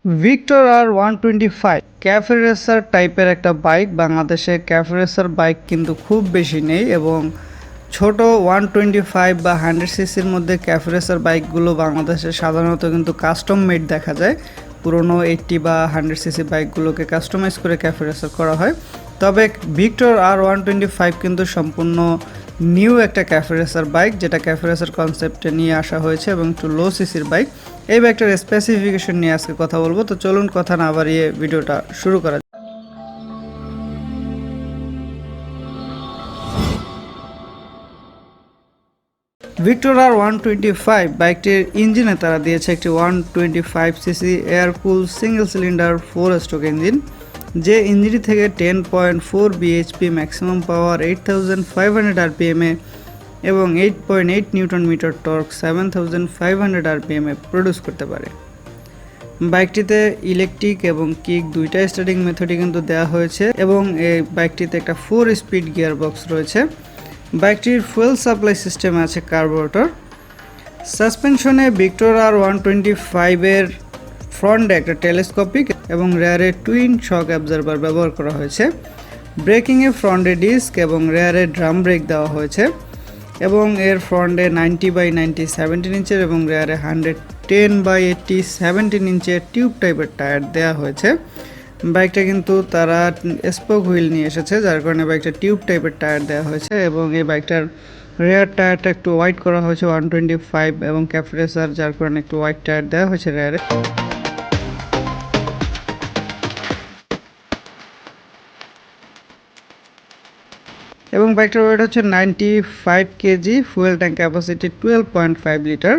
Victor R125 cafe racer টাইপের একটা bike. বাংলাদেশে ক্যাফে রেসার বাইক কিন্তু খুব বেশি নেই এবং ছোট 125 বা 100 সিসির মধ্যে ক্যাফে রেসার বাইকগুলো বাংলাদেশে সাধারণত কিন্তু কাস্টম মেড দেখা যায়। পুরনো 80 বা 100 সিসি বাইকগুলোকে কাস্টমাইজ করে ক্যাফে রেসার করা হয়। তবে ভিক্টর R125 কিন্তু সম্পূর্ণ নিউ একটা ক্যাফে রেসার বাইক, যেটা ক্যাফে রেসার কনসেপ্টে নিয়ে আসা হয়েছে এবং একটু লো সিসির বাইক। এই বাইকটার স্পেসিফিকেশন নিয়ে আজকে কথা বলবো, তো চলুন কথা না বাড়িয়ে ভিডিওটা শুরু করা যাক। ভিক্টর R125 বাইকটির ইঞ্জিনে তারা দিয়েছে একটি 125 সিসি এয়ার কুল সিঙ্গেল সিলিন্ডার 4 স্ট্রোক ইঞ্জিন, যে ইঞ্জিনটি থেকে 10.4 bhp ম্যাক্সিমাম পাওয়ার 8500 rpm এবং 8.8 newton metre torque 7500 rpm produce করতে পারে। বাইকটিতে ইলেকট্রিক এবং কিক দুইটা স্টার্টিং মেথডই কিন্তু দেওয়া হয়েছে এবং এই বাইকটিতে একটা 4 স্পিড গিয়ার বক্স রয়েছে। বাইকটির ফুয়েল সাপ্লাই সিস্টেমে আছে কার্বোরেটর। সাসপেনশনে ভিক্টর R125 এর ফ্রন্টে একটা টেলিস্কোপিক এবং রেয়ারে টুইন শক অ্যাবজর্ভার ব্যবহার করা হয়েছে। ব্রেকিংয়ে ফ্রন্টে ডিস্ক এবং রেয়ারে ড্রাম ব্রেক দেওয়া হয়েছে এবং এর ফ্রন্টে 90/90 17 ইঞ্চের এবং রেয়ারে 110/80 17 ইঞ্চের টিউব টাইপের টায়ার দেওয়া হয়েছে। বাইকটা কিন্তু তারা স্পোক হুইল নিয়ে এসেছে, যার কারণে বাইকটা টিউব টাইপের টায়ার দেওয়া হয়েছে এবং এই বাইকটার রেয়ার টায়ারটা একটু ওয়াইড করা হয়েছে 125 এবং ক্যাফে রেসার, যার কারণে একটু ওয়াইড টায়ার দেওয়া হয়েছে রেয়ারে। এবং বাইকটার ওয়েট হচ্ছে 95 KG, fuel tank capacity 12.5 litre.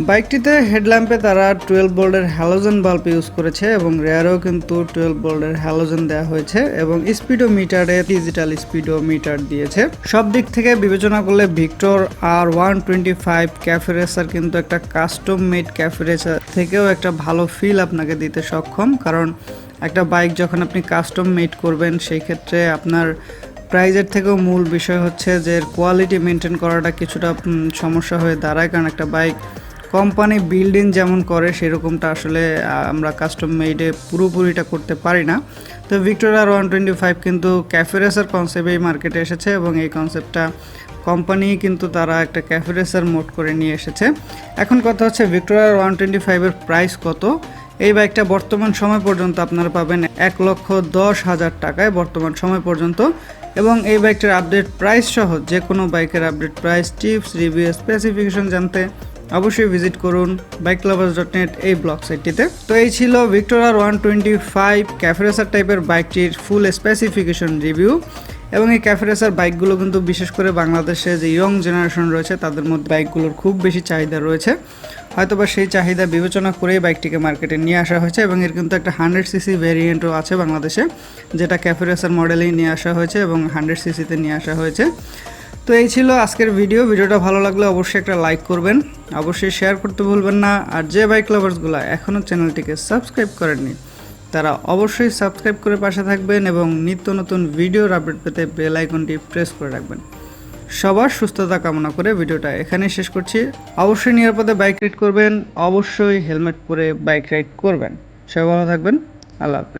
বাইকটিতে হেডল্যাম্পে তারা 12 ভোল্টের হ্যালোজেন বাল্ব ইউজ করেছে এবং রেয়ারেও কিন্তু 12 ভোল্টের হ্যালোজেন দেওয়া হয়েছে এবং স্পিডোমিটারে ডিজিটাল স্পিডোমিটার দিয়েছে। সব দিক থেকে বিবেচনা করলে ভিক্টর R125 ক্যাফে রেসার কিন্তু একটা কাস্টম মেড ক্যাফে রেসার থেকেও একটা ভালো ফিল আপনাকে দিতে সক্ষম, কারণ একটা বাইক যখন আপনি কাস্টম মেড করবেন সেই ক্ষেত্রে আপনার প্রাইজের থেকেও মূল বিষয় হচ্ছে যে কোয়ালিটি মেনটেন করাটা কিছুটা সমস্যা হয়ে দাঁড়ায়, কারণ একটা বাইক কোম্পানি বিল্ডিং যেমন করে সেরকমটা আসলে আমরা কাস্টম মেডে পুরোপুরিটা করতে পারি না। তো ভিক্টর R125 কিন্তু ক্যাফে রেসার কনসেপ্টেই মার্কেটে এসেছে এবং এই কনসেপ্টটা কোম্পানি কিন্তু তারা একটা ক্যাফে রেসার মোড করে নিয়ে এসেছে। এখন কথা হচ্ছে ভিক্টর R125 এর প্রাইস কত। এই বাইকটা বর্তমান সময় পর্যন্ত আপনারা পাবেন 1,10,000 টাকায় বর্তমান সময় পর্যন্ত, এবং এই বাইকটার আপডেট প্রাইস সহ যে কোনো বাইকের update price, tips, review, specification জানতে অবশ্যই ভিজিট করুন bikelovers.net এই ব্লগ সাইটটিতে। তো এই ছিল ভিক্টর R125 ক্যাফে রেসার টাইপের বাইকটির ফুল স্পেসিফিকেশন রিভিউ। এবং এই ক্যাফে রেসার বাইকগুলো কিন্তু বিশেষ করে বাংলাদেশে যে ইয়ং জেনারেশন রয়েছে তাদের মধ্যে বাইকগুলোর খুব বেশি চাহিদা রয়েছে, হয়তোবা সেই চাহিদা বিবেচনা করেই বাইকটিকে মার্কেটে নিয়ে আসা হয়েছে এবং এর কিন্তু একটা 100 সিসি ভ্যারিয়েন্টও আছে বাংলাদেশে, যেটা ক্যাফে রেসার মডেলেই নিয়ে আসা হয়েছে এবং 100 সিসিতে নিয়ে আসা হয়েছে। তো এই ছিল আজকের ভিডিওটা ভালো লাগলে অবশ্যই একটা লাইক করবেন, অবশ্যই শেয়ার করতে ভুলবেন না। আর যে বাইক লাভার্সগুলো এখনও চ্যানেলটিকে সাবস্ক্রাইব করেননি তারা অবশ্যই সাবস্ক্রাইব করে পাশে থাকবেন এবং নিত্য নতুন ভিডিওর আপডেট পেতে বেল আইকনটি প্রেস করে রাখবেন। সবার সুস্থতা কামনা করে ভিডিওটা এখানেই শেষ করছি। অবশ্যই নিরাপদে বাইক রাইড করবেন, অবশ্যই হেলমেট পরে বাইক রাইড করবেন। সবাই ভালো থাকবেন, আল্লাহ হাফেজ।